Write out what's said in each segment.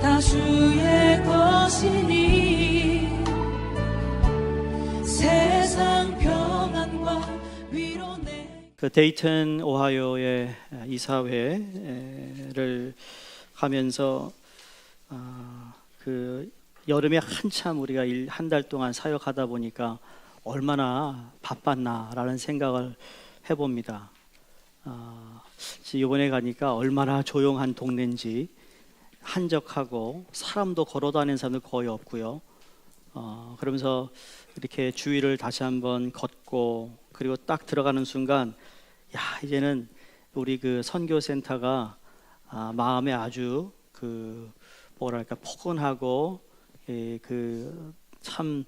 다 주의 것이니 세상 평안과 위로 내. 그 데이튼 오하이오의 이사회를 가면서 그 여름에 한참 우리가 한 달 동안 사역하다 보니까 얼마나 바빴나라는 생각을 해봅니다. 이번에 가니까 얼마나 조용한 동네인지, 한적하고 사람도 걸어다니는 사람도 거의 없고요. 그러면서 이렇게 주위를 다시 한번 걷고, 그리고 딱 들어가는 순간, 야, 이제는 우리 그 선교센터가 마음에 아주 그 뭐랄까 포근하고 그 참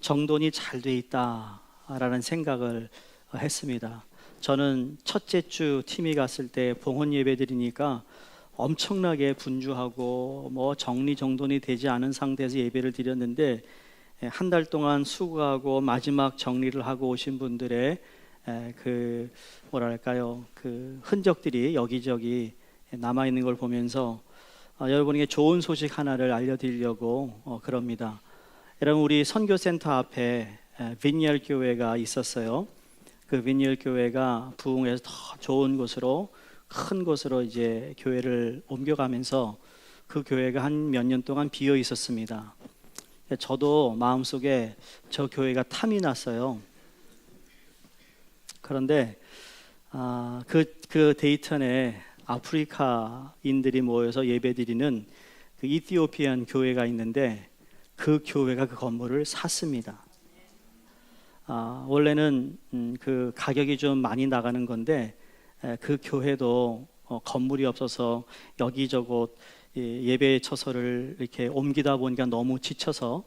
정돈이 잘 돼 있다라는 생각을 했습니다. 저는 첫째 주 팀이 갔을 때 봉헌 예배 드리니까 엄청나게 분주하고 뭐 정리정돈이 되지 않은 상태에서 예배를 드렸는데, 한 달 동안 수고하고 마지막 정리를 하고 오신 분들의 그 뭐랄까요, 그 흔적들이 여기저기 남아 있는 걸 보면서 여러분에게 좋은 소식 하나를 알려드리려고 그럽니다. 여러분, 우리 선교센터 앞에 빈니얼 교회가 있었어요. 그 빈니얼 교회가 부흥해서 더 좋은 곳으로, 큰 곳으로 이제 교회를 옮겨가면서 그 교회가 한 몇 년 동안 비어 있었습니다. 저도 마음속에 저 교회가 탐이 났어요. 그런데 그 데이턴에 아프리카인들이 모여서 예배드리는 그 이티오피안 교회가 있는데, 그 교회가 그 건물을 샀습니다. 원래는 그 가격이 좀 많이 나가는 건데, 그 교회도 건물이 없어서 여기저곳 예배 처소를 이렇게 옮기다 보니까 너무 지쳐서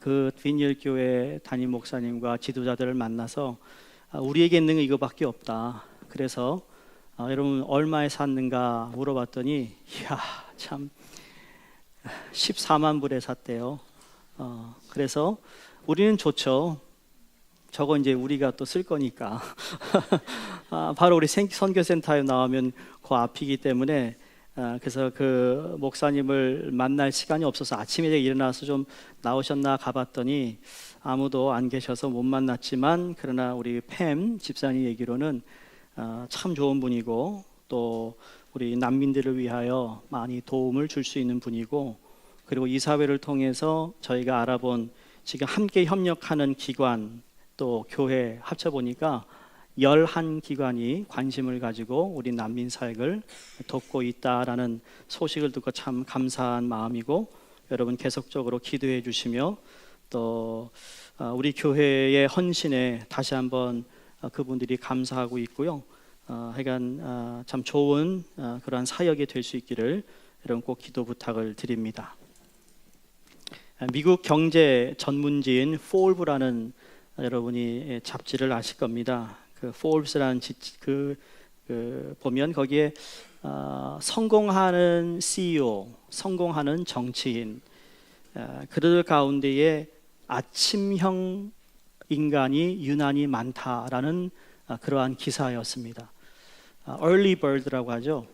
그 빈니얼 교회 담임 목사님과 지도자들을 만나서 우리에게 있는 거 이거밖에 없다. 그래서 여러분 얼마에 샀는가 물어봤더니, 이야, 참 14만 불에 샀대요. 그래서 우리는 좋죠. 저거 이제 우리가 또 쓸 거니까. 바로 우리 선교센터에 나오면 그 앞이기 때문에, 그래서 그 목사님을 만날 시간이 없어서 아침에 일어나서 좀 나오셨나 가봤더니 아무도 안 계셔서 못 만났지만, 그러나 우리 팸 집사님 얘기로는 참 좋은 분이고, 또 우리 난민들을 위하여 많이 도움을 줄 수 있는 분이고, 그리고 이사회를 통해서 저희가 알아본 지금 함께 협력하는 기관 또 교회 합쳐보니까 11기관이 관심을 가지고 우리 난민 사역을 돕고 있다라는 소식을 듣고 참 감사한 마음이고, 여러분 계속적으로 기도해 주시며 또 우리 교회의 헌신에 다시 한번 그분들이 감사하고 있고요. 하여간 참 좋은 그러한 사역이 될 수 있기를 여러분 꼭 기도 부탁을 드립니다. 미국 경제 전문지인 포브라는 여러분이 잡지를 아실 겁니다. 그 포브스라는 보면 거기에 성공하는 CEO, 성공하는 정치인, 그들 가운데에 아침형 인간이 유난히 많다라는 그러한 기사였습니다. Early bird라고 하죠.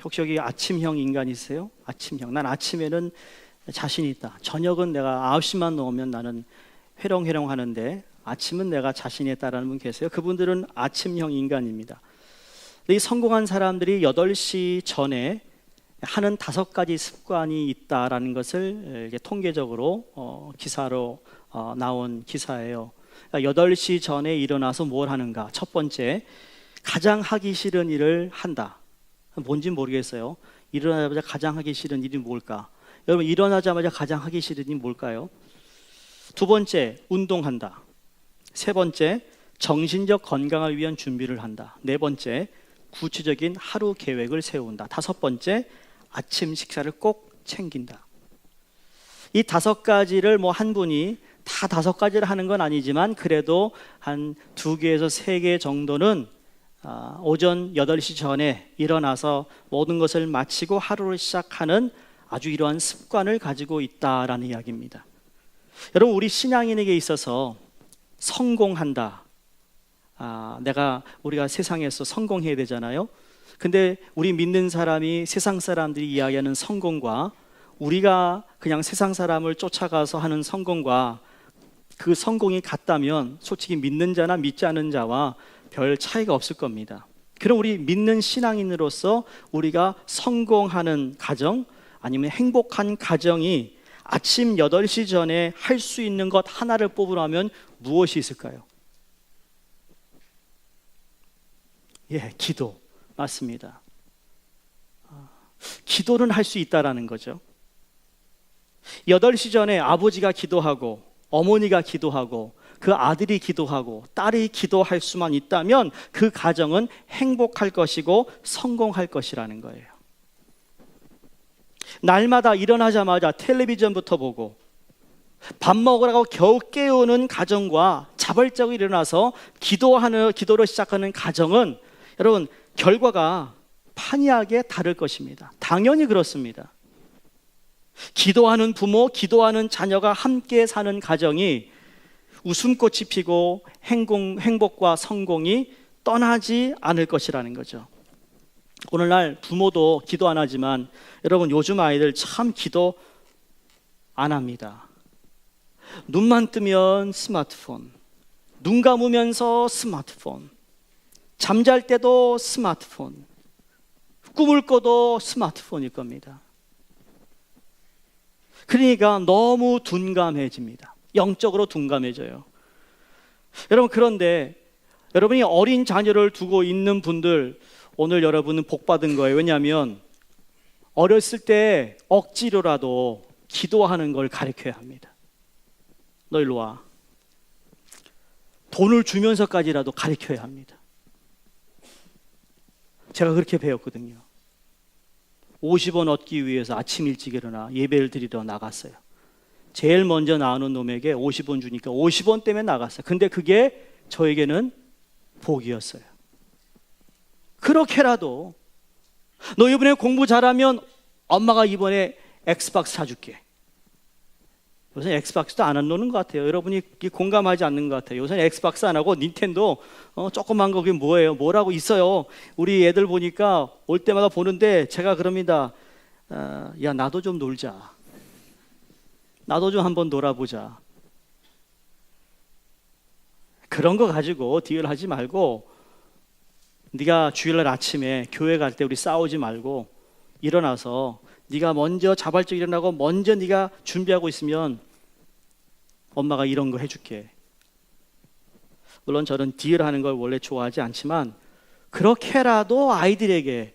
혹시 여기 아침형 인간 있어요? 아침형. 난 아침에는 자신 있다. 저녁은 내가 9시만 넘으면 나는 회롱회롱 하는데 아침은 내가 자신 있다라는 분 계세요. 그분들은 아침형 인간입니다. 이 성공한 사람들이 8시 전에 하는 5가지 습관이 있다라는 것을 통계적으로 기사로 나온 기사예요. 그러니까 8시 전에 일어나서 뭘 하는가? 첫 번째, 가장 하기 싫은 일을 한다. 뭔지 모르겠어요. 일어나자마자 가장 하기 싫은 일이 뭘까? 여러분, 일어나자마자 가장 하기 싫은 일이 뭘까요? 두 번째, 운동한다. 세 번째, 정신적 건강을 위한 준비를 한다. 네 번째, 구체적인 하루 계획을 세운다. 다섯 번째, 아침 식사를 꼭 챙긴다. 이 5가지를 뭐 한 분이 다 5가지를 하는 건 아니지만, 그래도 한 2개에서 3개 정도는 오전 8시 전에 일어나서 모든 것을 마치고 하루를 시작하는 아주 이러한 습관을 가지고 있다라는 이야기입니다. 여러분, 우리 신앙인에게 있어서 성공한다, 우리가 세상에서 성공해야 되잖아요. 근데 우리 믿는 사람이 세상 사람들이 이야기하는 성공과 우리가 그냥 세상 사람을 쫓아가서 하는 성공과 그 성공이 같다면 솔직히 믿는 자나 믿지 않는 자와 별 차이가 없을 겁니다. 그럼 우리 믿는 신앙인으로서 우리가 성공하는 가정 아니면 행복한 가정이 아침 8시 전에 할 수 있는 것 하나를 뽑으라면 무엇이 있을까요? 예, 기도. 맞습니다. 기도는 할 수 있다라는 거죠. 8시 전에 아버지가 기도하고 어머니가 기도하고 그 아들이 기도하고 딸이 기도할 수만 있다면 그 가정은 행복할 것이고 성공할 것이라는 거예요. 날마다 일어나자마자 텔레비전부터 보고 밥 먹으라고 겨우 깨우는 가정과 자발적으로 일어나서 기도를 시작하는 가정은 여러분 결과가 판이하게 다를 것입니다. 당연히 그렇습니다. 기도하는 부모, 기도하는 자녀가 함께 사는 가정이 웃음꽃이 피고 행복과 성공이 떠나지 않을 것이라는 거죠. 오늘날 부모도 기도 안 하지만 여러분 요즘 아이들 참 기도 안 합니다. 눈만 뜨면 스마트폰, 눈 감으면서 스마트폰, 잠잘 때도 스마트폰, 꿈을 꿔도 스마트폰일 겁니다. 그러니까 너무 둔감해집니다. 영적으로 둔감해져요. 여러분 그런데 여러분이 어린 자녀를 두고 있는 분들 오늘 여러분은 복 받은 거예요. 왜냐하면 어렸을 때 억지로라도 기도하는 걸 가르쳐야 합니다. 너 일로 와. 돈을 주면서까지라도 가르쳐야 합니다. 제가 그렇게 배웠거든요. 50원 얻기 위해서 아침 일찍 일어나 예배를 드리러 나갔어요. 제일 먼저 나오는 놈에게 50원 주니까 50원 때문에 나갔어요. 근데 그게 저에게는 복이었어요. 그렇게라도 너 이번에 공부 잘하면 엄마가 이번에 엑스박스 사줄게. 요새 엑스박스도 안 노는 것 같아요. 여러분이 공감하지 않는 것 같아요. 요새 엑스박스 안 하고 닌텐도 조그만 거 그게 뭐예요? 뭐라고 있어요. 우리 애들 보니까 올 때마다 보는데 제가 그럽니다. 야 나도 좀 놀자. 나도 좀 한번 놀아보자. 그런 거 가지고 딜하지 말고 네가 주일날 아침에 교회 갈 때 우리 싸우지 말고 일어나서 네가 먼저 자발적으로 일어나고 먼저 네가 준비하고 있으면 엄마가 이런 거 해줄게. 물론 저는 딜하는 걸 원래 좋아하지 않지만 그렇게라도 아이들에게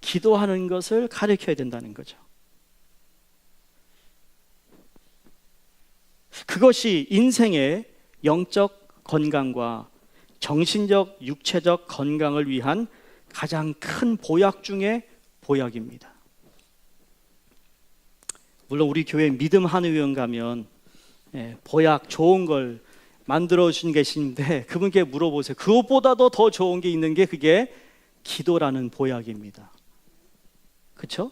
기도하는 것을 가르쳐야 된다는 거죠. 그것이 인생의 영적 건강과 정신적, 육체적 건강을 위한 가장 큰 보약 중에 보약입니다. 물론 우리 교회 믿음 한의원 가면 보약 좋은 걸 만들어 주신 계신데 그분께 물어보세요. 그것보다도 더 좋은 게 있는 게 그게 기도라는 보약입니다. 그렇죠?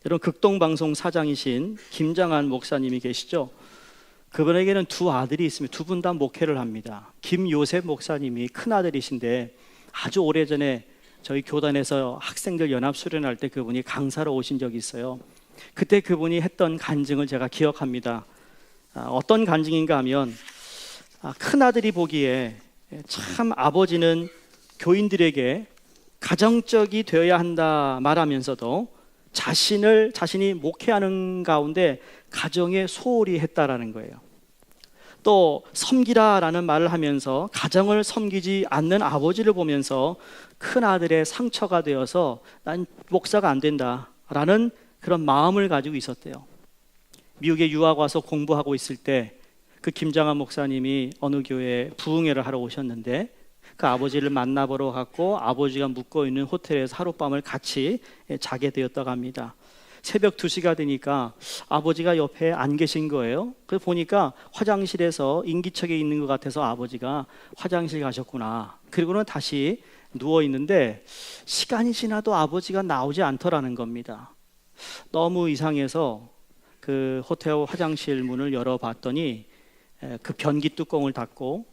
여러분 극동방송 사장이신 김장한 목사님이 계시죠? 그분에게는 두 아들이 있습니다. 두 분 다 목회를 합니다. 김요셉 목사님이 큰 아들이신데 아주 오래전에 저희 교단에서 학생들 연합 수련할 때 그분이 강사로 오신 적이 있어요. 그때 그분이 했던 간증을 제가 기억합니다. 어떤 간증인가 하면 큰 아들이 보기에 참 아버지는 교인들에게 가정적이 되어야 한다 말하면서도 자신이 목회하는 가운데 가정에 소홀히 했다라는 거예요. 또 섬기라라는 말을 하면서 가정을 섬기지 않는 아버지를 보면서 큰 아들의 상처가 되어서 난 목사가 안 된다라는 그런 마음을 가지고 있었대요. 미국에 유학 와서 공부하고 있을 때 그 김장한 목사님이 어느 교회에 부흥회를 하러 오셨는데 그 아버지를 만나보러 갔고 아버지가 묵고 있는 호텔에서 하룻밤을 같이 자게 되었다고 합니다. 새벽 2시가 되니까 아버지가 옆에 안 계신 거예요. 그래서 보니까 화장실에서 인기척에 있는 것 같아서 아버지가 화장실 가셨구나. 그리고는 다시 누워 있는데 시간이 지나도 아버지가 나오지 않더라는 겁니다. 너무 이상해서 그 호텔 화장실 문을 열어봤더니 그 변기 뚜껑을 닫고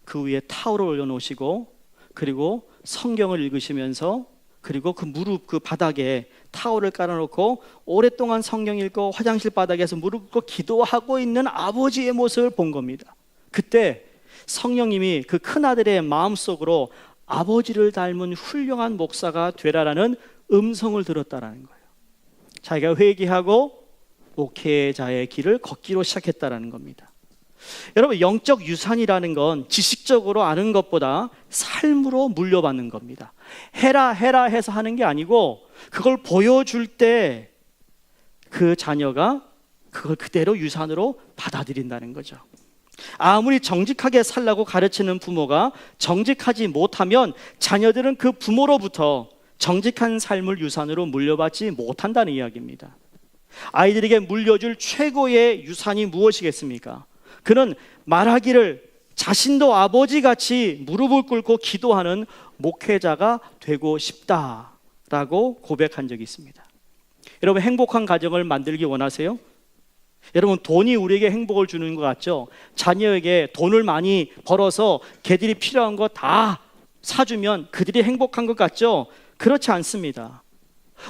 그 위에 타올을 올려놓으시고 그리고 성경을 읽으시면서 그리고 그 무릎 그 바닥에 타올을 깔아놓고 오랫동안 성경 읽고 화장실 바닥에서 무릎 꿇고 기도하고 있는 아버지의 모습을 본 겁니다. 그때 성령님이 그 큰아들의 마음속으로 아버지를 닮은 훌륭한 목사가 되라라는 음성을 들었다라는 거예요. 자기가 회개하고 목회자의 길을 걷기로 시작했다라는 겁니다. 여러분, 영적 유산이라는 건 지식적으로 아는 것보다 삶으로 물려받는 겁니다. 해라 해라 해서 하는 게 아니고 그걸 보여줄 때 그 자녀가 그걸 그대로 유산으로 받아들인다는 거죠. 아무리 정직하게 살라고 가르치는 부모가 정직하지 못하면 자녀들은 그 부모로부터 정직한 삶을 유산으로 물려받지 못한다는 이야기입니다. 아이들에게 물려줄 최고의 유산이 무엇이겠습니까? 그는 말하기를 자신도 아버지같이 무릎을 꿇고 기도하는 목회자가 되고 싶다라고 고백한 적이 있습니다. 여러분, 행복한 가정을 만들기 원하세요? 여러분, 돈이 우리에게 행복을 주는 것 같죠? 자녀에게 돈을 많이 벌어서 걔들이 필요한 거 다 사주면 그들이 행복한 것 같죠? 그렇지 않습니다.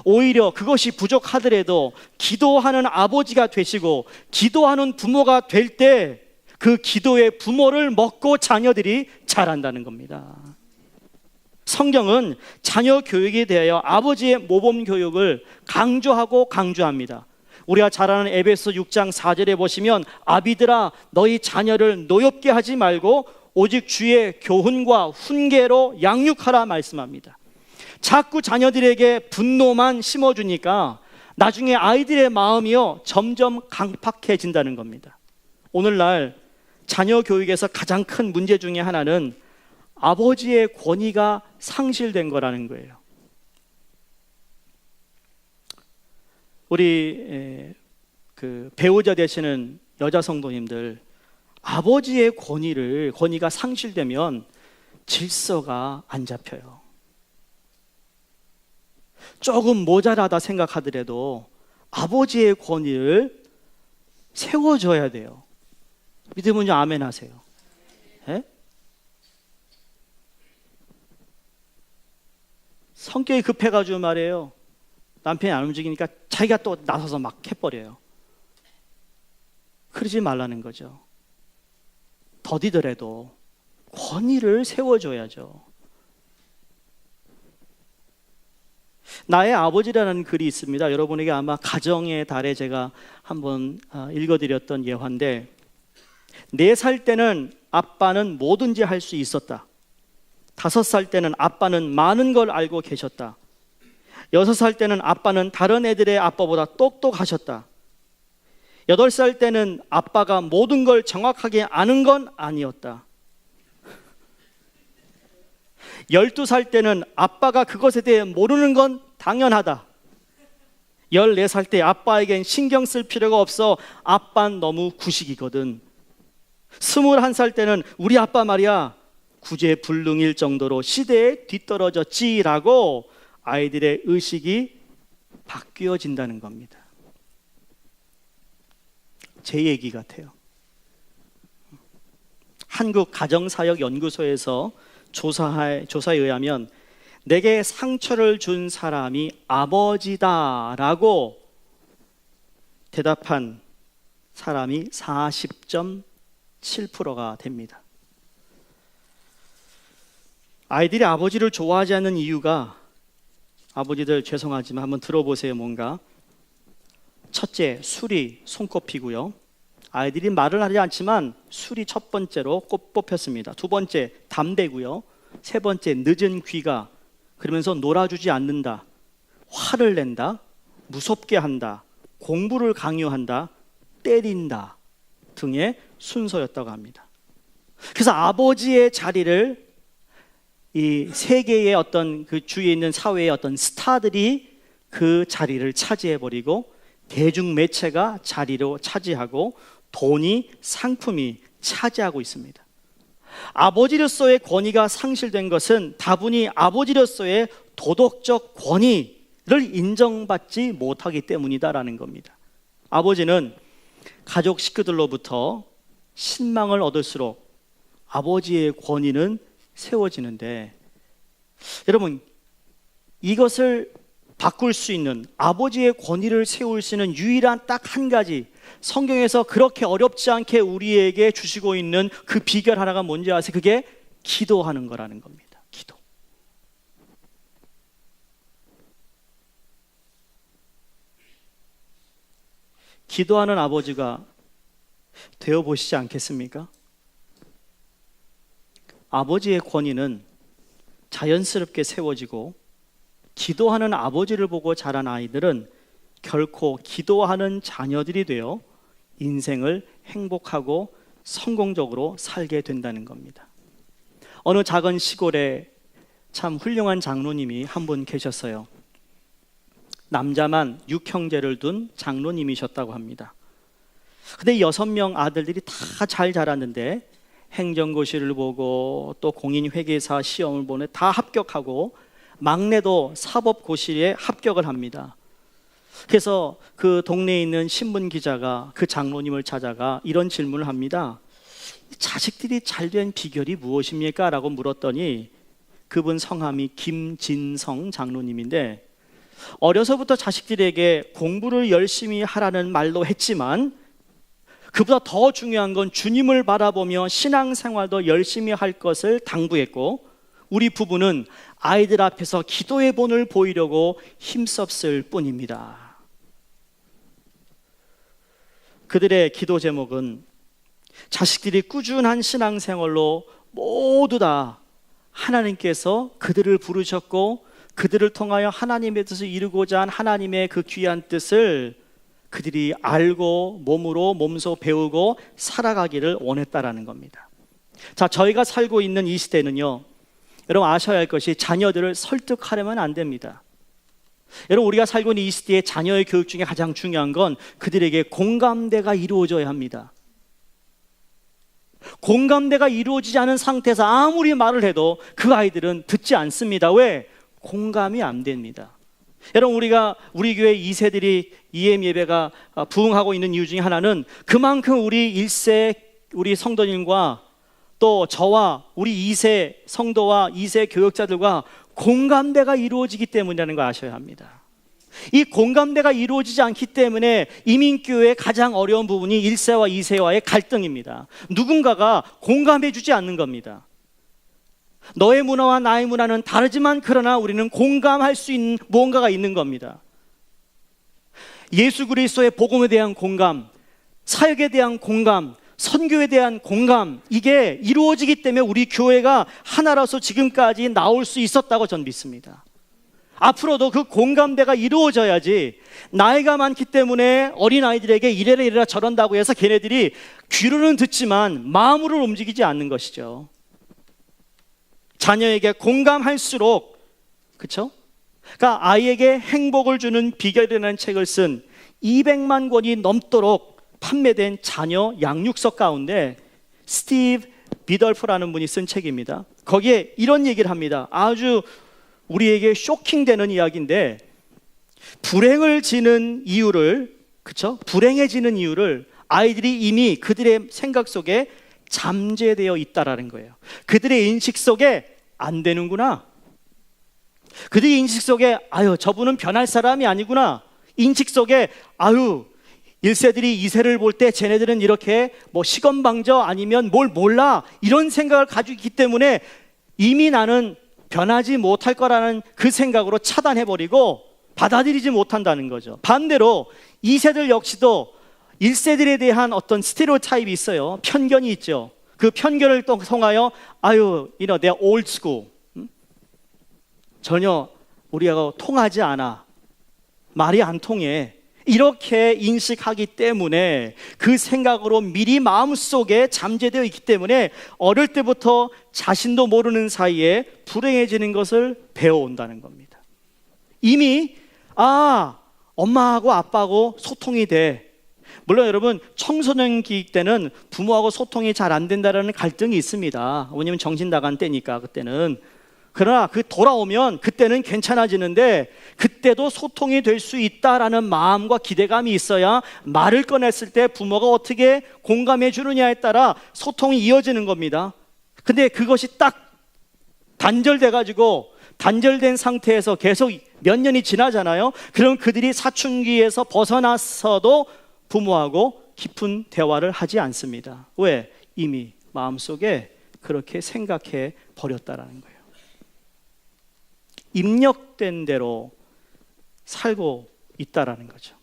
오히려 그것이 부족하더라도 기도하는 아버지가 되시고 기도하는 부모가 될 때 그 기도의 부모를 먹고 자녀들이 자란다는 겁니다. 성경은 자녀 교육에 대하여 아버지의 모범 교육을 강조합니다. 우리가 잘 아는 에베소 6장 4절에 보시면 아비들아 너희 자녀를 노엽게 하지 말고 오직 주의 교훈과 훈계로 양육하라 말씀합니다. 자꾸 자녀들에게 분노만 심어주니까 나중에 아이들의 마음이요 점점 강팍해진다는 겁니다. 오늘날 자녀 교육에서 가장 큰 문제 중에 하나는 아버지의 권위가 상실된 거라는 거예요. 우리 그 배우자 되시는 여자 성도님들, 아버지의 권위가 상실되면 질서가 안 잡혀요. 조금 모자라다 생각하더라도 아버지의 권위를 세워줘야 돼요. 믿으면 좀 아멘 하세요. 예? 성격이 급해가지고 말이에요. 남편이 안 움직이니까 자기가 또 나서서 막 해버려요. 그러지 말라는 거죠. 더디더라도 권위를 세워줘야죠. 나의 아버지라는 글이 있습니다. 여러분에게 아마 가정의 달에 제가 한번 읽어드렸던 예화인데, 4살 때는 아빠는 뭐든지 할 수 있었다. 5살 때는 아빠는 많은 걸 알고 계셨다. 6살 때는 아빠는 다른 애들의 아빠보다 똑똑하셨다. 8살 때는 아빠가 모든 걸 정확하게 아는 건 아니었다. 12살 때는 아빠가 그것에 대해 모르는 건 당연하다. 14살 때 아빠에겐 신경 쓸 필요가 없어. 아빠는 너무 구식이거든. 21살 때는 우리 아빠 말이야 구제불능일 정도로 시대에 뒤떨어졌지라고 아이들의 의식이 바뀌어진다는 겁니다. 제 얘기 같아요. 한국가정사역연구소에서 조사에 의하면 내게 상처를 준 사람이 아버지다라고 대답한 사람이 40.7%가 됩니다. 아이들이 아버지를 좋아하지 않는 이유가, 아버지들 죄송하지만 한번 들어보세요. 뭔가 첫째, 술이 손꼽히고요. 아이들이 말을 하지 않지만 술이 첫 번째로 뽑혔습니다. 두 번째, 담배고요. 세 번째, 늦은 귀가. 그러면서 놀아주지 않는다, 화를 낸다, 무섭게 한다, 공부를 강요한다, 때린다 등의 순서였다고 합니다. 그래서 아버지의 자리를 이 세계의 어떤 그 주위에 있는 사회의 어떤 스타들이 그 자리를 차지해버리고 대중매체가 자리로 차지하고 돈이, 상품이 차지하고 있습니다. 아버지로서의 권위가 상실된 것은 다분히 아버지로서의 도덕적 권위를 인정받지 못하기 때문이다라는 겁니다. 아버지는 가족 식구들로부터 신망을 얻을수록 아버지의 권위는 세워지는데, 여러분, 이것을 바꿀 수 있는, 아버지의 권위를 세울 수 있는 유일한 딱 한 가지, 성경에서 그렇게 어렵지 않게 우리에게 주시고 있는 그 비결 하나가 뭔지 아세요? 그게 기도하는 거라는 겁니다. 기도. 기도하는 아버지가 되어 보시지 않겠습니까? 아버지의 권위는 자연스럽게 세워지고, 기도하는 아버지를 보고 자란 아이들은 결코 기도하는 자녀들이 되어 인생을 행복하고 성공적으로 살게 된다는 겁니다. 어느 작은 시골에 참 훌륭한 장로님이 한 분 계셨어요. 남자만 6형제를 둔 장로님이셨다고 합니다. 근데 6명 아들들이 다 잘 자랐는데, 행정고시를 보고 또 공인회계사 시험을 보내 다 합격하고, 막내도 사법고시에 합격을 합니다. 그래서 그 동네에 있는 신문기자가 그 장로님을 찾아가 이런 질문을 합니다. 자식들이 잘된 비결이 무엇입니까? 라고 물었더니, 그분 성함이 김진성 장로님인데, 어려서부터 자식들에게 공부를 열심히 하라는 말도 했지만, 그보다 더 중요한 건 주님을 바라보며 신앙생활도 열심히 할 것을 당부했고, 우리 부부는 아이들 앞에서 기도의 본을 보이려고 힘썼을 뿐입니다. 그들의 기도 제목은 자식들이 꾸준한 신앙생활로 모두 다 하나님께서 그들을 부르셨고, 그들을 통하여 하나님의 뜻을 이루고자 한 하나님의 그 귀한 뜻을 그들이 알고 몸소 배우고 살아가기를 원했다라는 겁니다. 자, 저희가 살고 있는 이 시대는요, 여러분 아셔야 할 것이, 자녀들을 설득하려면 안 됩니다. 여러분, 우리가 살고 있는 이 시대의 자녀의 교육 중에 가장 중요한 건 그들에게 공감대가 이루어져야 합니다. 공감대가 이루어지지 않은 상태에서 아무리 말을 해도 그 아이들은 듣지 않습니다. 왜? 공감이 안 됩니다. 여러분, 우리 교회 2세들이 EM 예배가 부흥하고 있는 이유 중에 하나는 그만큼 우리 1세 우리 성도님과 또 저와 우리 2세 성도와 2세 교역자들과 공감대가 이루어지기 때문이라는 걸 아셔야 합니다. 이 공감대가 이루어지지 않기 때문에 이민교회의 가장 어려운 부분이 1세와 2세와의 갈등입니다. 누군가가 공감해 주지 않는 겁니다. 너의 문화와 나의 문화는 다르지만 그러나 우리는 공감할 수 있는 무언가가 있는 겁니다. 예수 그리스도의 복음에 대한 공감, 사역에 대한 공감, 선교에 대한 공감, 이게 이루어지기 때문에 우리 교회가 하나라서 지금까지 나올 수 있었다고 전 믿습니다. 앞으로도 그 공감대가 이루어져야지, 나이가 많기 때문에 어린아이들에게 이래라 저런다고 해서 걔네들이 귀로는 듣지만 마음으로는 움직이지 않는 것이죠. 자녀에게 공감할수록, 그렇죠? 그러니까 아이에게 행복을 주는 비결이라는 책을 쓴 200만 권이 넘도록 판매된 자녀 양육서 가운데 스티브 비덜프라는 분이 쓴 책입니다. 거기에 이런 얘기를 합니다. 아주 우리에게 쇼킹되는 이야기인데, 불행을 지는 이유를, 그렇죠? 불행해지는 이유를 아이들이 이미 그들의 생각 속에 잠재되어 있다라는 거예요. 그들의 인식 속에 안 되는구나. 그들의 인식 속에 저분은 변할 사람이 아니구나. 인식 속에 1세들이 2세를 볼 때 쟤네들은 이렇게 시건방져 아니면 뭘 몰라, 이런 생각을 가지고 있기 때문에 이미 나는 변하지 못할 거라는 그 생각으로 차단해버리고 받아들이지 못한다는 거죠. 반대로 2세들 역시도 1세들에 대한 어떤 스테레오타입이 있어요. 편견이 있죠. 그 편견을 통하여 they're old school, 전혀 우리하고 통하지 않아, 말이 안 통해, 이렇게 인식하기 때문에 그 생각으로 미리 마음속에 잠재되어 있기 때문에 어릴 때부터 자신도 모르는 사이에 불행해지는 것을 배워온다는 겁니다. 이미 엄마하고 아빠하고 소통이 돼. 물론 여러분, 청소년기 때는 부모하고 소통이 잘 안 된다는 갈등이 있습니다. 왜냐면 정신 나간 때니까 그때는. 그러나 돌아오면 그때는 괜찮아지는데, 그때도 소통이 될 수 있다라는 마음과 기대감이 있어야 말을 꺼냈을 때 부모가 어떻게 공감해 주느냐에 따라 소통이 이어지는 겁니다. 근데 그것이 딱 단절된 상태에서 계속 몇 년이 지나잖아요. 그럼 그들이 사춘기에서 벗어났어도 부모하고 깊은 대화를 하지 않습니다. 왜? 이미 마음속에 그렇게 생각해 버렸다라는 거예요. 입력된 대로 살고 있다라는 거죠.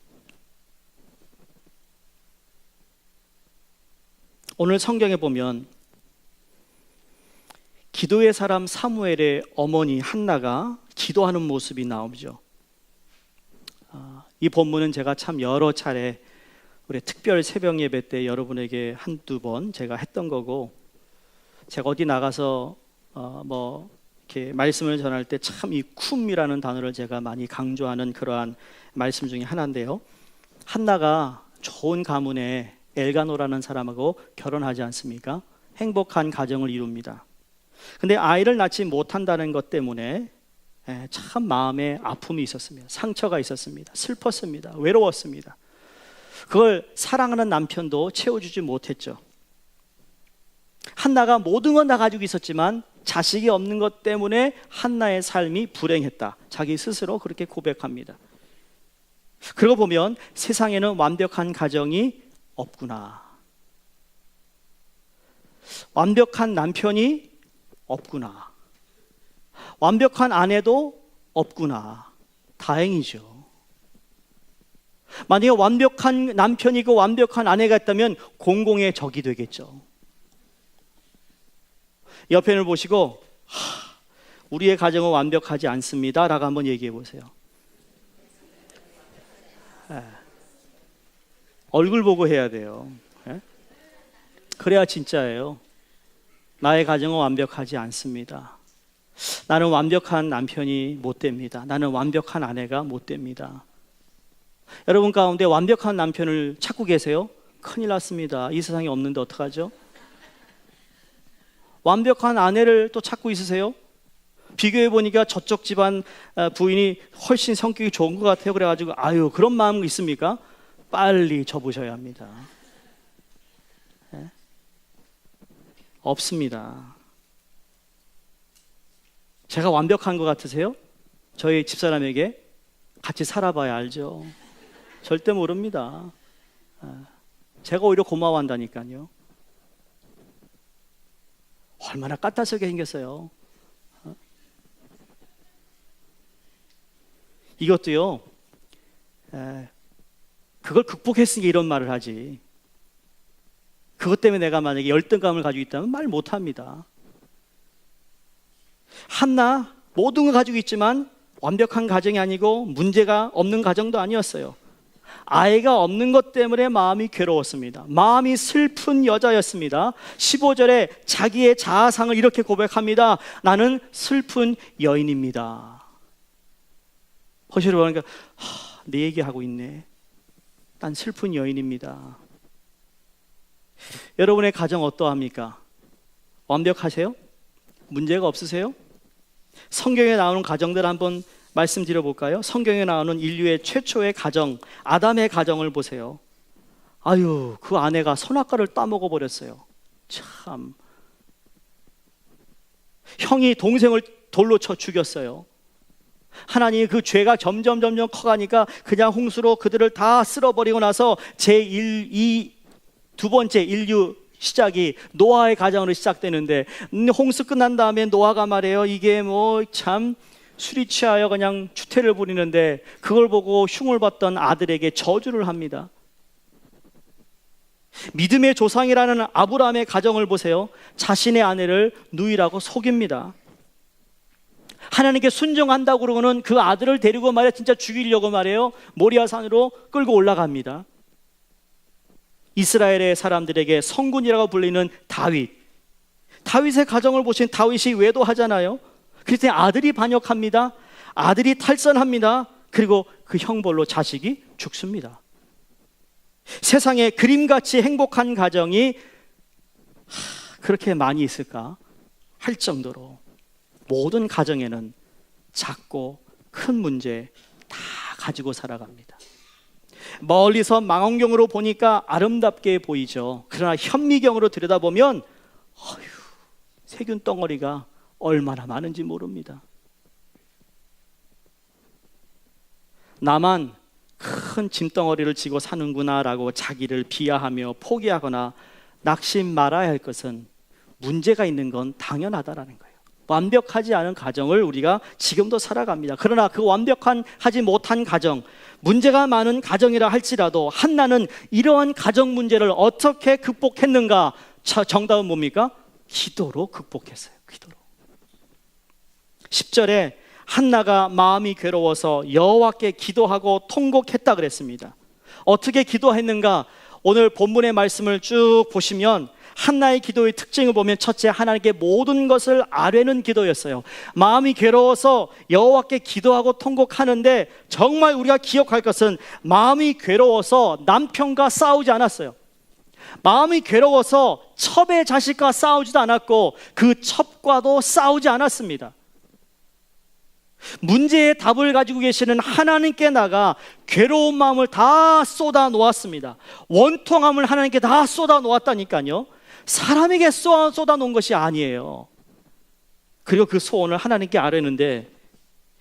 오늘 성경에 보면 기도의 사람 사무엘의 어머니 한나가 기도하는 모습이 나오죠. 이 본문은 제가 참 여러 차례 우리 특별 새벽 예배 때 여러분에게 한두 번 제가 했던 거고, 제가 어디 나가서 이렇게 말씀을 전할 때 참 이 쿰이라는 단어를 제가 많이 강조하는 그러한 말씀 중에 하나인데요. 한나가 좋은 가문에 엘가노라는 사람하고 결혼하지 않습니까? 행복한 가정을 이룹니다. 근데 아이를 낳지 못한다는 것 때문에 참 마음에 아픔이 있었습니다. 상처가 있었습니다. 슬펐습니다. 외로웠습니다. 그걸 사랑하는 남편도 채워주지 못했죠. 한나가 모든 건 다 가지고 있었지만 자식이 없는 것 때문에 한나의 삶이 불행했다. 자기 스스로 그렇게 고백합니다. 그러고 보면 세상에는 완벽한 가정이 없구나. 완벽한 남편이 없구나. 완벽한 아내도 없구나. 다행이죠. 만약에 완벽한 남편이고 완벽한 아내가 있다면 공공의 적이 되겠죠. 옆편을 보시고 우리의 가정은 완벽하지 않습니다 라고 한번 얘기해 보세요. 얼굴 보고 해야 돼요. 그래야 진짜예요. 나의 가정은 완벽하지 않습니다. 나는 완벽한 남편이 못 됩니다. 나는 완벽한 아내가 못 됩니다. 여러분 가운데 완벽한 남편을 찾고 계세요? 큰일 났습니다. 이 세상에 없는데 어떡하죠? 완벽한 아내를 또 찾고 있으세요? 비교해 보니까 저쪽 집안 부인이 훨씬 성격이 좋은 것 같아요. 그래가지고 아유 그런 마음 있습니까? 빨리 접으셔야 합니다. 없습니다. 제가 완벽한 것 같으세요? 저희 집사람에게 같이 살아봐야 알죠. 절대 모릅니다. 제가 오히려 고마워한다니까요. 얼마나 까탈스럽게 생겼어요. 이것도요, 그걸 극복했으니까 이런 말을 하지. 그것 때문에 내가 만약에 열등감을 가지고 있다면 말 못합니다. 한나 모든 걸 가지고 있지만 완벽한 가정이 아니고 문제가 없는 가정도 아니었어요. 아이가 없는 것 때문에 마음이 괴로웠습니다. 마음이 슬픈 여자였습니다. 15절에 자기의 자아상을 이렇게 고백합니다. 나는 슬픈 여인입니다. 허시를 보니까 내 얘기하고 있네. 난 슬픈 여인입니다. 여러분의 가정 어떠합니까? 완벽하세요? 문제가 없으세요? 성경에 나오는 가정들 한번 말씀드려 볼까요? 성경에 나오는 인류의 최초의 가정, 아담의 가정을 보세요. 아유, 그 아내가 선악과를 따먹어 버렸어요. 참. 형이 동생을 돌로 쳐 죽였어요. 하나님이 그 죄가 점점 커가니까 그냥 홍수로 그들을 다 쓸어버리고 나서 두 번째 인류 시작이 노아의 가정으로 시작되는데, 홍수 끝난 다음에 노아가 말해요. 이게 참 술이 취하여 그냥 추태를 부리는데, 그걸 보고 흉을 봤던 아들에게 저주를 합니다. 믿음의 조상이라는 아브라함의 가정을 보세요. 자신의 아내를 누이라고 속입니다. 하나님께 순종한다고 그러고는 그 아들을 데리고 말이야 진짜 죽이려고 말해요. 모리아 산으로 끌고 올라갑니다. 이스라엘의 사람들에게 성군이라고 불리는 다윗의 가정을 보신 다윗이 외도하잖아요. 그랬더니 아들이 반역합니다. 아들이 탈선합니다. 그리고 그 형벌로 자식이 죽습니다. 세상에 그림같이 행복한 가정이 그렇게 많이 있을까 할 정도로 모든 가정에는 작고 큰 문제 다 가지고 살아갑니다. 멀리서 망원경으로 보니까 아름답게 보이죠. 그러나 현미경으로 들여다보면 세균 덩어리가 얼마나 많은지 모릅니다. 나만 큰 짐덩어리를 지고 사는구나라고 자기를 비하하며 포기하거나 낙심 말아야 할 것은 문제가 있는 건 당연하다라는 거예요. 완벽하지 않은 가정을 우리가 지금도 살아갑니다. 그러나 그 완벽하지 못한 가정, 문제가 많은 가정이라 할지라도 한나는 이러한 가정 문제를 어떻게 극복했는가? 정답은 뭡니까? 기도로 극복했어요. 기도로. 10절에 한나가 마음이 괴로워서 여호와께 기도하고 통곡했다 그랬습니다. 어떻게 기도했는가? 오늘 본문의 말씀을 쭉 보시면 한나의 기도의 특징을 보면 첫째, 하나님께 모든 것을 아뢰는 기도였어요. 마음이 괴로워서 여호와께 기도하고 통곡하는데 정말 우리가 기억할 것은 마음이 괴로워서 남편과 싸우지 않았어요. 마음이 괴로워서 첩의 자식과 싸우지도 않았고 그 첩과도 싸우지 않았습니다. 문제의 답을 가지고 계시는 하나님께 나가 괴로운 마음을 다 쏟아 놓았습니다. 원통함을 하나님께 다 쏟아 놓았다니까요. 사람에게 쏟아 놓은 것이 아니에요. 그리고 그 소원을 하나님께 아뢰는데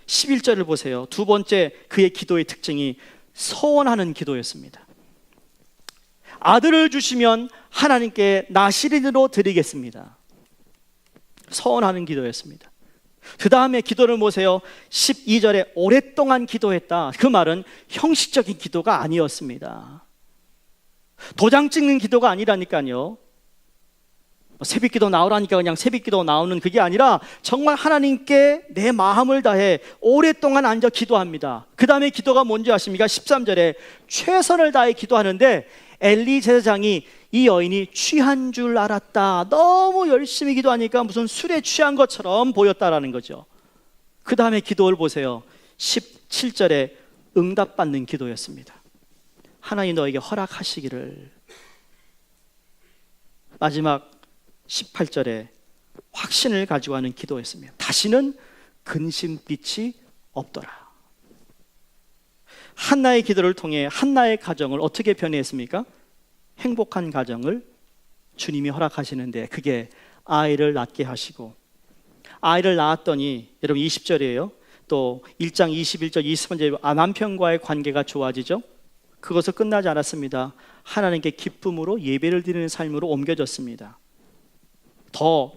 11절을 보세요. 두 번째 그의 기도의 특징이 소원하는 기도였습니다. 아들을 주시면 하나님께 나시린으로 드리겠습니다. 소원하는 기도였습니다. 그 다음에 기도를 보세요. 12절에 오랫동안 기도했다. 그 말은 형식적인 기도가 아니었습니다. 도장 찍는 기도가 아니라니까요. 새벽기도 나오라니까 그냥 새벽기도 나오는 그게 아니라 정말 하나님께 내 마음을 다해 오랫동안 앉아 기도합니다. 그 다음에 기도가 뭔지 아십니까? 13절에 최선을 다해 기도하는데 엘리 제사장이 이 여인이 취한 줄 알았다. 너무 열심히 기도하니까 무슨 술에 취한 것처럼 보였다라는 거죠. 그 다음에 기도를 보세요. 17절에 응답받는 기도였습니다. 하나님 너에게 허락하시기를. 마지막 18절에 확신을 가지고 하는 기도였습니다. 다시는 근심빛이 없더라. 한나의 기도를 통해 한나의 가정을 어떻게 변화했습니까? 행복한 가정을 주님이 허락하시는데 그게 아이를 낳게 하시고, 아이를 낳았더니 여러분 20절이에요. 또 1장 21절 20번째 남편과의 관계가 좋아지죠. 그것을 끝나지 않았습니다. 하나님께 기쁨으로 예배를 드리는 삶으로 옮겨졌습니다. 더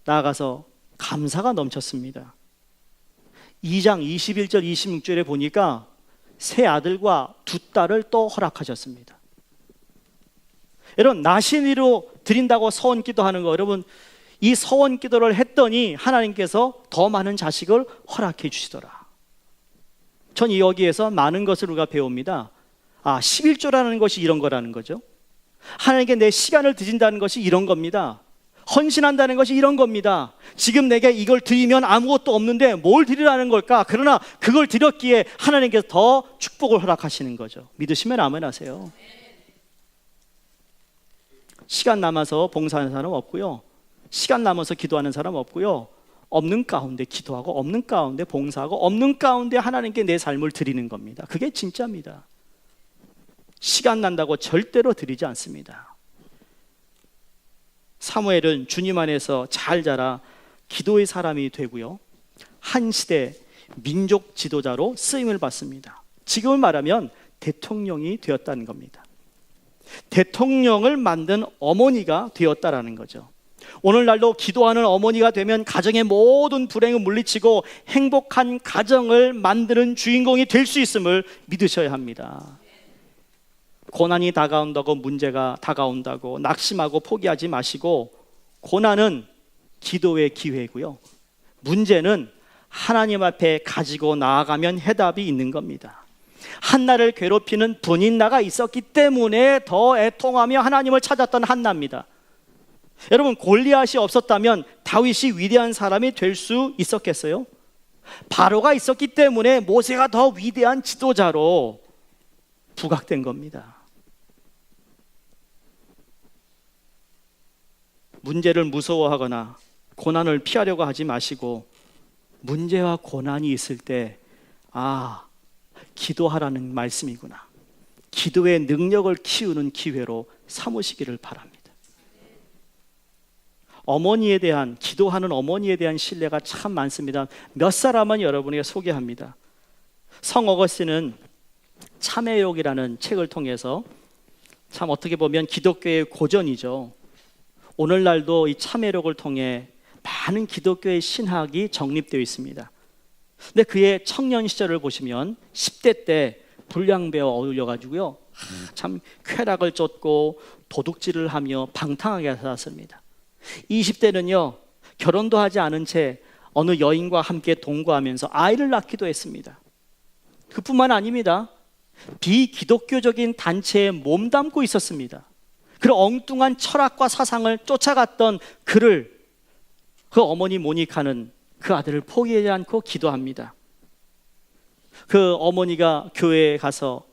나아가서 감사가 넘쳤습니다. 2장 21절 26절에 보니까 새 아들과 두 딸을 또 허락하셨습니다. 여러분 나신이로 드린다고 서원 기도하는 거, 여러분 이 서원 기도를 했더니 하나님께서 더 많은 자식을 허락해 주시더라. 전 여기에서 많은 것을 우리가 배웁니다. 11조라는 것이 이런 거라는 거죠. 하나님께 내 시간을 드린다는 것이 이런 겁니다. 헌신한다는 것이 이런 겁니다. 지금 내게 이걸 드리면 아무것도 없는데 뭘 드리라는 걸까? 그러나 그걸 드렸기에 하나님께서 더 축복을 허락하시는 거죠. 믿으시면 아멘 하세요. 시간 남아서 봉사하는 사람 없고요, 시간 남아서 기도하는 사람 없고요, 없는 가운데 기도하고 없는 가운데 봉사하고 없는 가운데 하나님께 내 삶을 드리는 겁니다. 그게 진짜입니다. 시간 난다고 절대로 드리지 않습니다. 사무엘은 주님 안에서 잘 자라 기도의 사람이 되고요, 한 시대 민족 지도자로 쓰임을 받습니다. 지금을 말하면 대통령이 되었다는 겁니다. 대통령을 만든 어머니가 되었다라는 거죠. 오늘날도 기도하는 어머니가 되면 가정의 모든 불행을 물리치고 행복한 가정을 만드는 주인공이 될 수 있음을 믿으셔야 합니다. 고난이 다가온다고, 문제가 다가온다고 낙심하고 포기하지 마시고, 고난은 기도의 기회고요, 문제는 하나님 앞에 가지고 나아가면 해답이 있는 겁니다. 한나를 괴롭히는 분인나가 있었기 때문에 더 애통하며 하나님을 찾았던 한나입니다. 여러분 골리앗이 없었다면 다윗이 위대한 사람이 될 수 있었겠어요? 바로가 있었기 때문에 모세가 더 위대한 지도자로 부각된 겁니다. 문제를 무서워하거나 고난을 피하려고 하지 마시고, 문제와 고난이 있을 때 기도하라는 말씀이구나, 기도의 능력을 키우는 기회로 삼으시기를 바랍니다. 어머니에 대한, 기도하는 어머니에 대한 신뢰가 참 많습니다. 몇 사람은 여러분에게 소개합니다. 성 어거스틴은 참회록이라는 책을 통해서 참 어떻게 보면 기독교의 고전이죠. 오늘날도 이 참회록을 통해 많은 기독교의 신학이 정립되어 있습니다. 근데 그의 청년 시절을 보시면 10대 때 불량배와 어울려가지고요, 참 쾌락을 쫓고 도둑질을 하며 방탕하게 살았습니다. 20대는요, 결혼도 하지 않은 채 어느 여인과 함께 동거하면서 아이를 낳기도 했습니다. 그뿐만 아닙니다. 비기독교적인 단체에 몸담고 있었습니다. 그런 엉뚱한 철학과 사상을 쫓아갔던 그를, 그 어머니 모니카는 그 아들을 포기하지 않고 기도합니다. 그 어머니가 교회에 가서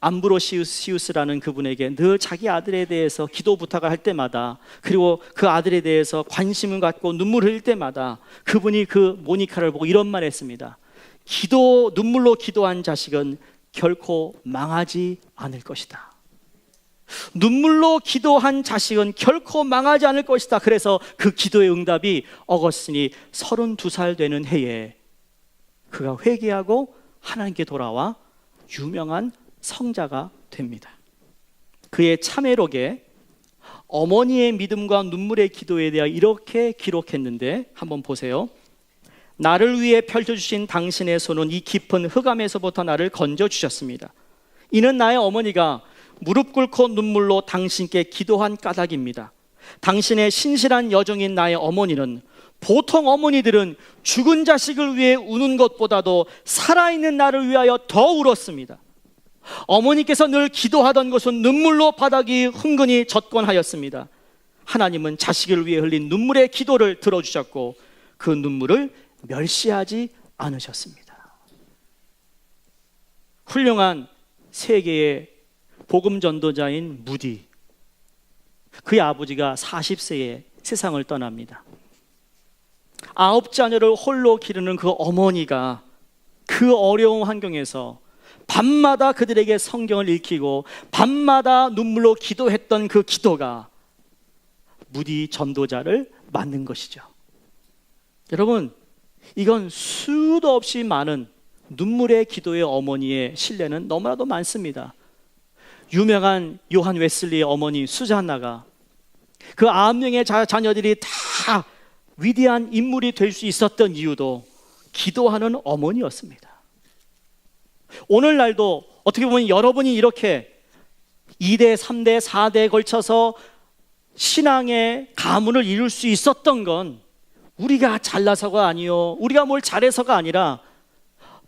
암브로시우스라는 그분에게 늘 자기 아들에 대해서 기도 부탁을 할 때마다, 그리고 그 아들에 대해서 관심을 갖고 눈물을 흘릴 때마다 그분이 그 모니카를 보고 이런 말 했습니다. 눈물로 기도한 자식은 결코 망하지 않을 것이다. 눈물로 기도한 자식은 결코 망하지 않을 것이다. 그래서 그 기도의 응답이 어거스틴이 32살 되는 해에 그가 회개하고 하나님께 돌아와 유명한 성자가 됩니다. 그의 참회록에 어머니의 믿음과 눈물의 기도에 대해 이렇게 기록했는데, 한번 보세요. 나를 위해 펼쳐주신 당신의 손은 이 깊은 흑암에서부터 나를 건져주셨습니다. 이는 나의 어머니가 무릎 꿇고 눈물로 당신께 기도한 까닭입니다. 당신의 신실한 여종인 나의 어머니는, 보통 어머니들은 죽은 자식을 위해 우는 것보다도 살아있는 나를 위하여 더 울었습니다. 어머니께서 늘 기도하던 것은 눈물로 바닥이 흥건히 젖곤하였습니다. 하나님은 자식을 위해 흘린 눈물의 기도를 들어주셨고 그 눈물을 멸시하지 않으셨습니다. 훌륭한 세계의 복음 전도자인 무디, 그의 아버지가 40세에 세상을 떠납니다. 9자녀를 홀로 기르는 그 어머니가 그 어려운 환경에서 밤마다 그들에게 성경을 읽히고 밤마다 눈물로 기도했던 그 기도가 무디 전도자를 만든 것이죠. 여러분, 이건 수도 없이 많은 눈물의 기도의 어머니의 신뢰는 너무나도 많습니다. 유명한 요한 웨슬리의 어머니 수잔나가 그 9명의 자녀들이 다 위대한 인물이 될 수 있었던 이유도 기도하는 어머니였습니다. 오늘날도 어떻게 보면 여러분이 이렇게 2대, 3대, 4대에 걸쳐서 신앙의 가문을 이룰 수 있었던 건 우리가 잘나서가 아니요, 우리가 뭘 잘해서가 아니라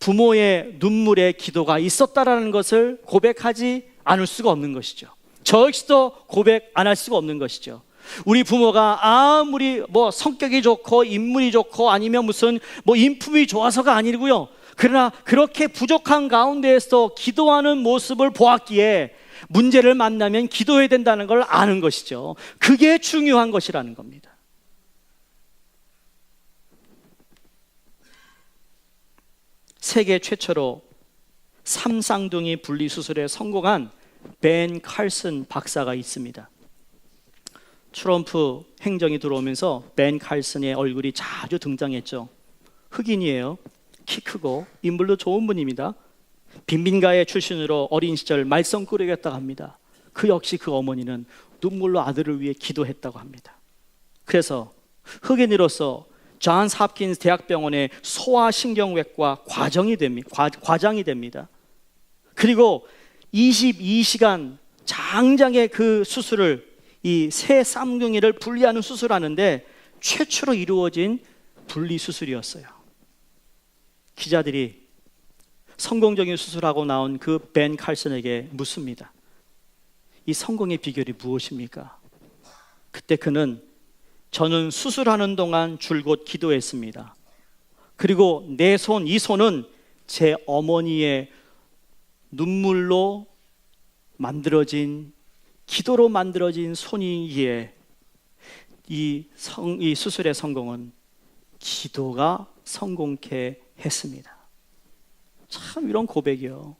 부모의 눈물의 기도가 있었다라는 것을 고백하지 않을 수가 없는 것이죠. 저 역시도 고백 안 할 수가 없는 것이죠. 우리 부모가 아무리 성격이 좋고 인물이 좋고 아니면 무슨 인품이 좋아서가 아니고요, 그러나 그렇게 부족한 가운데에서 기도하는 모습을 보았기에 문제를 만나면 기도해야 된다는 걸 아는 것이죠. 그게 중요한 것이라는 겁니다. 세계 최초로 삼쌍둥이 분리수술에 성공한 벤 칼슨 박사가 있습니다. 트럼프 행정이 들어오면서 벤 칼슨의 얼굴이 자주 등장했죠. 흑인이에요. 키 크고 인물도 좋은 분입니다. 빈민가의 출신으로 어린 시절 말썽꾸러기였다고 합니다. 그 역시 그 어머니는 눈물로 아들을 위해 기도했다고 합니다. 그래서 흑인으로서 존스 홉킨스 대학병원의 소아신경외과 과장이 됩니다. 그리고 22시간 장장의 그 수술을, 이 새 쌍둥이를 분리하는 수술하는데 최초로 이루어진 분리수술이었어요. 기자들이 성공적인 수술하고 나온 그 벤 칼슨에게 묻습니다. 이 성공의 비결이 무엇입니까? 그때 그는, 저는 수술하는 동안 줄곧 기도했습니다. 그리고 내 손, 이 손은 제 어머니의 눈물로 만들어진, 기도로 만들어진 손이기에 이 수술의 성공은 기도가 성공케 했습니다. 참 이런 고백이요.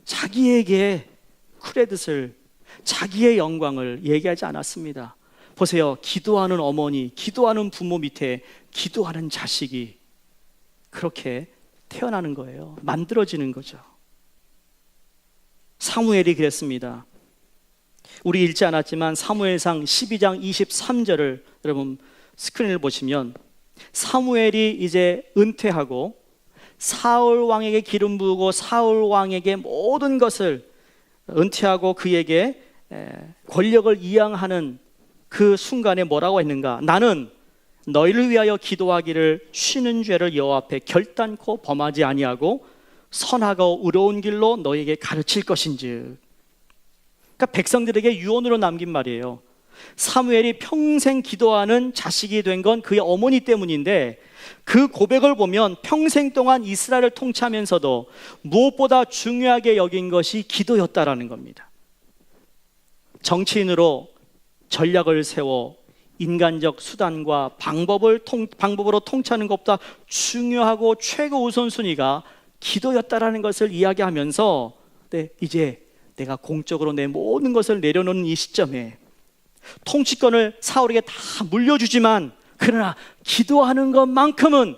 자기에게 크레딧을, 자기의 영광을 얘기하지 않았습니다. 보세요. 기도하는 어머니, 기도하는 부모 밑에 기도하는 자식이 그렇게 태어나는 거예요. 만들어지는 거죠. 사무엘이 그랬습니다. 우리 읽지 않았지만 사무엘상 12장 23절을 여러분 스크린을 보시면, 사무엘이 이제 은퇴하고 사울 왕에게 기름 부으고 사울 왕에게 모든 것을 은퇴하고 그에게 권력을 이양하는 그 순간에 뭐라고 했는가? 나는 너희를 위하여 기도하기를 쉬는 죄를 여호와 앞에 결단코 범하지 아니하고 선하고 의로운 길로 너희에게 가르칠 것인즉. 그러니까 백성들에게 유언으로 남긴 말이에요. 사무엘이 평생 기도하는 자식이 된 건 그의 어머니 때문인데, 그 고백을 보면 평생 동안 이스라엘을 통치하면서도 무엇보다 중요하게 여긴 것이 기도였다라는 겁니다. 정치인으로 전략을 세워 인간적 수단과 방법으로 통치하는 것보다 중요하고 최고 우선순위가 기도였다라는 것을 이야기하면서, 이제 내가 공적으로 내 모든 것을 내려놓는 이 시점에 통치권을 사울에게 다 물려주지만, 그러나 기도하는 것만큼은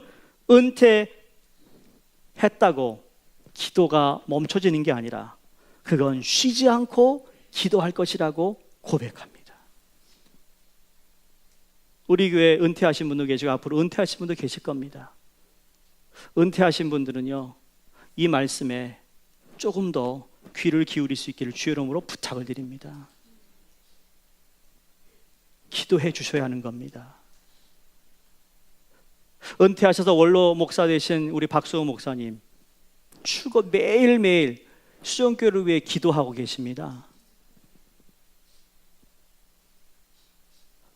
은퇴했다고 기도가 멈춰지는 게 아니라 그건 쉬지 않고 기도할 것이라고 고백합니다. 우리 교회 은퇴하신 분도 계시고 앞으로 은퇴하신 분도 계실 겁니다. 은퇴하신 분들은요, 이 말씀에 조금 더 귀를 기울일 수 있기를 주의 이름으로 부탁을 드립니다. 기도해 주셔야 하는 겁니다. 은퇴하셔서 원로 목사 되신 우리 박수호 목사님, 매일매일 수정교회를 위해 기도하고 계십니다.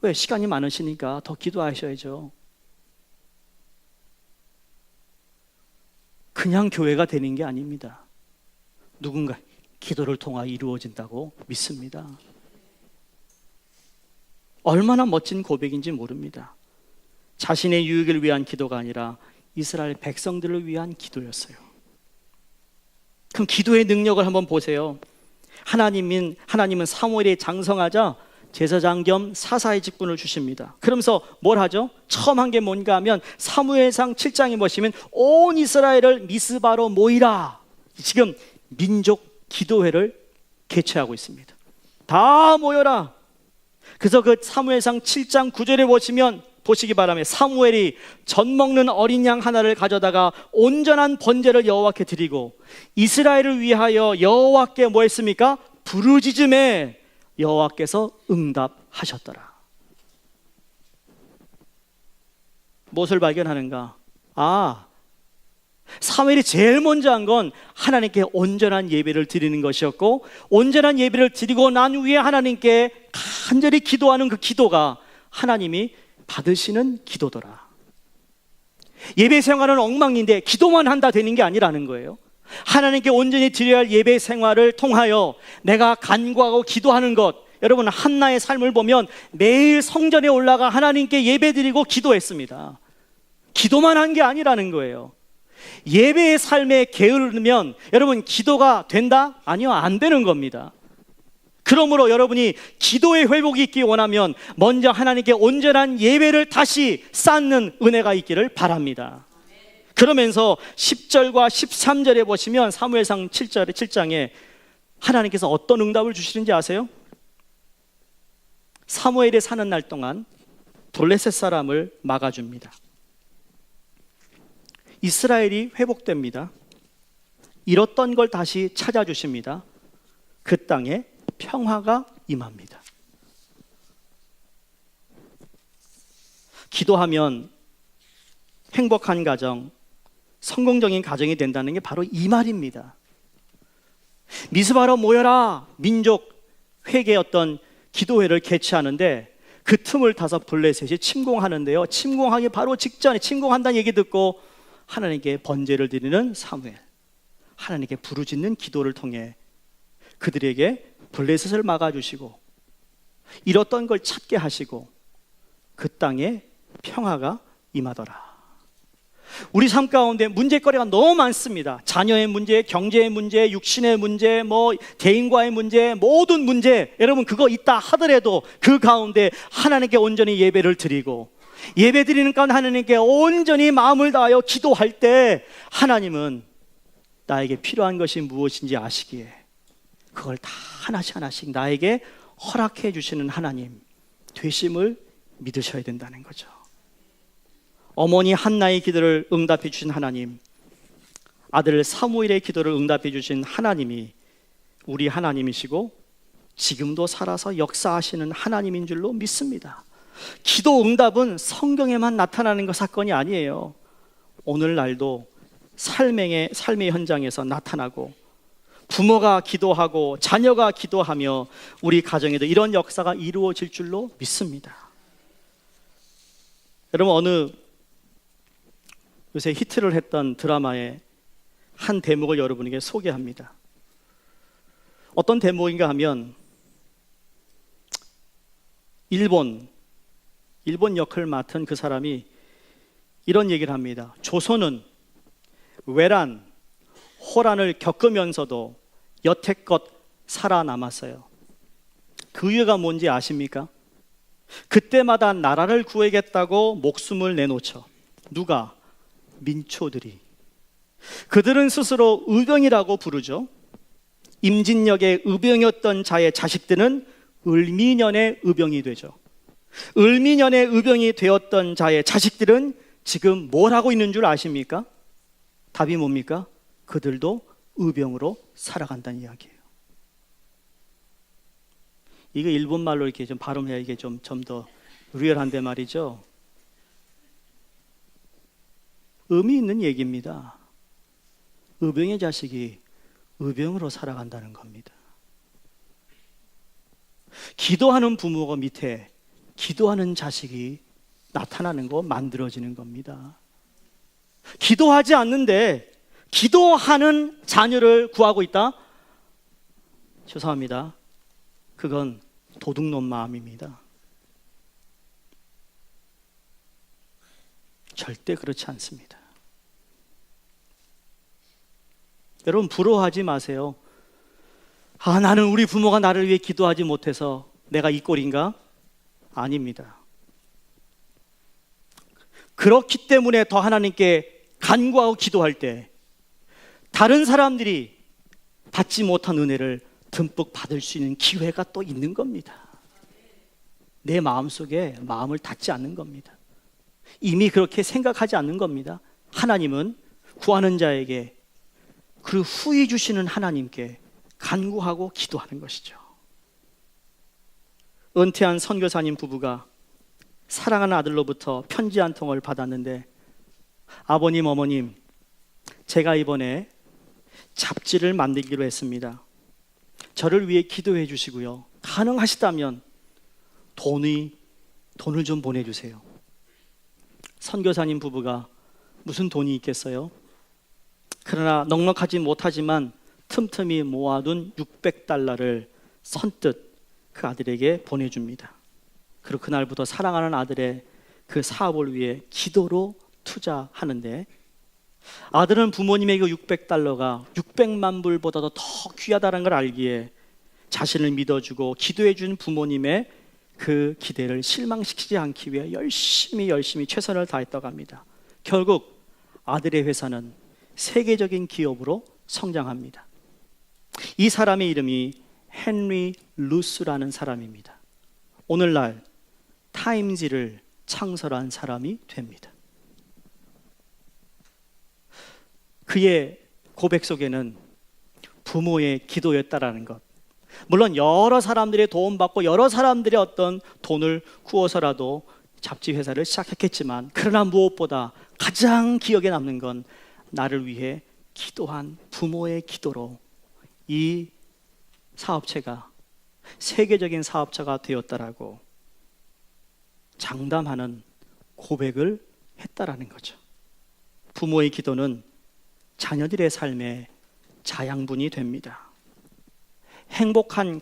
왜? 시간이 많으시니까 더 기도하셔야죠. 그냥 교회가 되는 게 아닙니다. 누군가 기도를 통하여 이루어진다고 믿습니다. 얼마나 멋진 고백인지 모릅니다. 자신의 유익을 위한 기도가 아니라 이스라엘 백성들을 위한 기도였어요. 그럼 기도의 능력을 한번 보세요. 하나님은 사무엘이 장성하자 제사장 겸 사사의 직분을 주십니다. 그러면서 뭘 하죠? 처음 한 게 뭔가 하면 사무엘상 7장에 보시면 온 이스라엘을 미스바로 모이라. 지금 민족 기도회를 개최하고 있습니다. 다 모여라. 그래서 그 사무엘상 7장 9절에 보시기 바랍니다. 사무엘이 젖 먹는 어린 양 하나를 가져다가 온전한 번제를 여호와께 드리고 이스라엘을 위하여 여호와께 뭐 했습니까? 부르짖음에 여호와께서 응답하셨더라. 무엇을 발견하는가? 사무엘이 제일 먼저 한 건 하나님께 온전한 예배를 드리는 것이었고, 온전한 예배를 드리고 난 후에 하나님께 간절히 기도하는 그 기도가 하나님이 받으시는 기도더라. 예배 생활은 엉망인데 기도만 한다 되는 게 아니라는 거예요. 하나님께 온전히 드려야 할 예배 생활을 통하여 내가 간구하고 기도하는 것, 여러분 한나의 삶을 보면 매일 성전에 올라가 하나님께 예배 드리고 기도했습니다. 기도만 한 게 아니라는 거예요. 예배의 삶에 게으르면 여러분 기도가 된다? 아니요, 안 되는 겁니다. 그러므로 여러분이 기도의 회복이 있기 원하면 먼저 하나님께 온전한 예배를 다시 쌓는 은혜가 있기를 바랍니다. 그러면서 10절과 13절에 보시면 사무엘상 7장에 하나님께서 어떤 응답을 주시는지 아세요? 사무엘이 사는 날 동안 블레셋 사람을 막아줍니다. 이스라엘이 회복됩니다. 잃었던 걸 다시 찾아주십니다. 그 땅에 평화가 임합니다. 기도하면 행복한 가정, 성공적인 가정이 된다는 게 바로 이 말입니다. 미스바로 모여라 민족 회개의 어떤 기도회를 개최하는데 그 틈을 타서 블레셋이 침공하는데요, 침공하기 바로 직전에 침공한다는 얘기 듣고 하나님께 번제를 드리는 사무엘, 하나님께 부르짖는 기도를 통해 그들에게 블레셋을 막아주시고 잃었던 걸 찾게 하시고 그 땅에 평화가 임하더라. 우리 삶 가운데 문제거리가 너무 많습니다. 자녀의 문제, 경제의 문제, 육신의 문제, 대인과의 문제, 모든 문제. 여러분 그거 있다 하더라도 그 가운데 하나님께 온전히 예배를 드리고, 예배 드리는 가운데 하나님께 온전히 마음을 다하여 기도할 때 하나님은 나에게 필요한 것이 무엇인지 아시기에 그걸 다 하나씩 나에게 허락해 주시는 하나님 되심을 믿으셔야 된다는 거죠. 어머니 한나의 기도를 응답해 주신 하나님, 아들 사무엘의 기도를 응답해 주신 하나님이 우리 하나님이시고 지금도 살아서 역사하시는 하나님인 줄로 믿습니다. 기도 응답은 성경에만 나타나는 사건이 아니에요. 오늘날도 삶의 현장에서 나타나고, 부모가 기도하고 자녀가 기도하며 우리 가정에도 이런 역사가 이루어질 줄로 믿습니다. 여러분, 요새 히트를 했던 드라마의 한 대목을 여러분에게 소개합니다. 어떤 대목인가 하면 일본 역을 맡은 그 사람이 이런 얘기를 합니다. 조선은 외란, 호란을 겪으면서도 여태껏 살아남았어요. 그 이유가 뭔지 아십니까? 그때마다 나라를 구하겠다고 목숨을 내놓죠. 누가? 민초들이. 그들은 스스로 의병이라고 부르죠. 임진역의 의병이었던 자의 자식들은 을미년의 의병이 되죠. 을미년의 의병이 되었던 자의 자식들은 지금 뭘 하고 있는 줄 아십니까? 답이 뭡니까? 그들도 의병으로 살아간다는 이야기예요. 이거 일본 말로 이렇게 좀 발음해야 이게 좀 더 리얼한데 말이죠. 의미 있는 얘기입니다. 의병의 자식이 의병으로 살아간다는 겁니다. 기도하는 부모가 밑에 기도하는 자식이 나타나는 거, 만들어지는 겁니다. 기도하지 않는데 기도하는 자녀를 구하고 있다? 죄송합니다. 그건 도둑놈 마음입니다. 절대 그렇지 않습니다. 여러분 부러워하지 마세요. 나는 우리 부모가 나를 위해 기도하지 못해서 내가 이 꼴인가? 아닙니다. 그렇기 때문에 더 하나님께 간구하고 기도할 때 다른 사람들이 받지 못한 은혜를 듬뿍 받을 수 있는 기회가 또 있는 겁니다. 내 마음속에 마음을 닫지 않는 겁니다. 이미 그렇게 생각하지 않는 겁니다. 하나님은 구하는 자에게 그 후히 주시는 하나님께 간구하고 기도하는 것이죠. 은퇴한 선교사님 부부가 사랑하는 아들로부터 편지 한 통을 받았는데, 아버님, 어머님, 제가 이번에 잡지를 만들기로 했습니다. 저를 위해 기도해 주시고요. 가능하시다면 돈을 좀 보내주세요. 선교사님 부부가 무슨 돈이 있겠어요? 그러나 넉넉하지 못하지만 틈틈이 모아둔 $600를 선뜻 그 아들에게 보내줍니다. 그리고 그날부터 사랑하는 아들의 그 사업을 위해 기도로 투자하는데, 아들은 부모님의 그 $600가 600만 불보다도 더 귀하다는 걸 알기에 자신을 믿어주고 기도해준 부모님의 그 기대를 실망시키지 않기 위해 열심히 최선을 다했다고 합니다. 결국 아들의 회사는 세계적인 기업으로 성장합니다. 이 사람의 이름이 헨리 루스라는 사람입니다. 오늘날 타임지를 창설한 사람이 됩니다. 그의 고백 속에는 부모의 기도였다라는 것, 물론 여러 사람들의 도움받고 여러 사람들의 어떤 돈을 구워서라도 잡지 회사를 시작했겠지만, 그러나 무엇보다 가장 기억에 남는 건 나를 위해 기도한 부모의 기도로 이 사업체가 세계적인 사업체가 되었다라고 장담하는 고백을 했다라는 거죠. 부모의 기도는 자녀들의 삶의 자양분이 됩니다. 행복한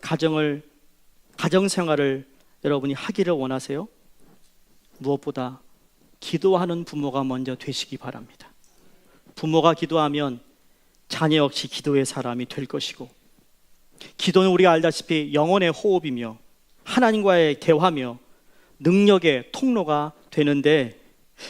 가정생활을 여러분이 하기를 원하세요? 무엇보다 기도하는 부모가 먼저 되시기 바랍니다. 부모가 기도하면 자녀 역시 기도의 사람이 될 것이고, 기도는 우리가 알다시피 영혼의 호흡이며 하나님과의 대화며 능력의 통로가 되는데,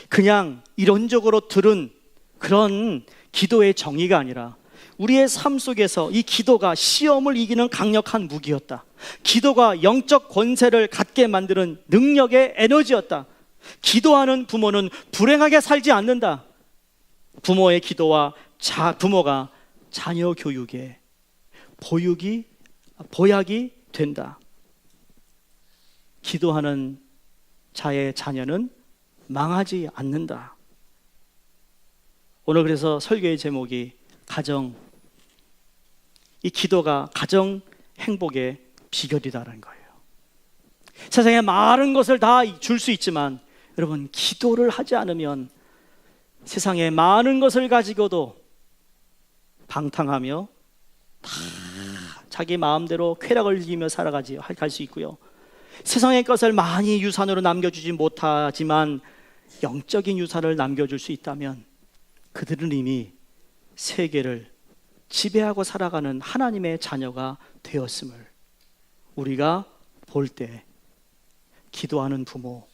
그냥 이론적으로 들은 그런 기도의 정의가 아니라 우리의 삶 속에서 이 기도가 시험을 이기는 강력한 무기였다. 기도가 영적 권세를 갖게 만드는 능력의 에너지였다. 기도하는 부모는 불행하게 살지 않는다. 부모의 기도와 부모가 자녀 교육에 보약이 된다. 기도하는 자의 자녀는 망하지 않는다. 오늘 그래서 설교의 제목이 이 기도가 가정 행복의 비결이다라는 거예요. 세상에 많은 것을 다 줄 수 있지만 여러분, 기도를 하지 않으면 세상에 많은 것을 가지고도 방탕하며 다 자기 마음대로 쾌락을 즐기며 갈 수 있고요. 세상의 것을 많이 유산으로 남겨주지 못하지만 영적인 유산을 남겨줄 수 있다면 그들은 이미 세계를 지배하고 살아가는 하나님의 자녀가 되었음을 우리가 볼 때, 기도하는 부모,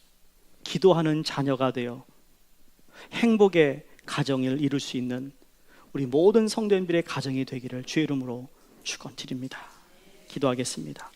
기도하는 자녀가 되어 행복의 가정을 이룰 수 있는 우리 모든 성도님들의 가정이 되기를 주의 이름으로 축원드립니다. 기도하겠습니다.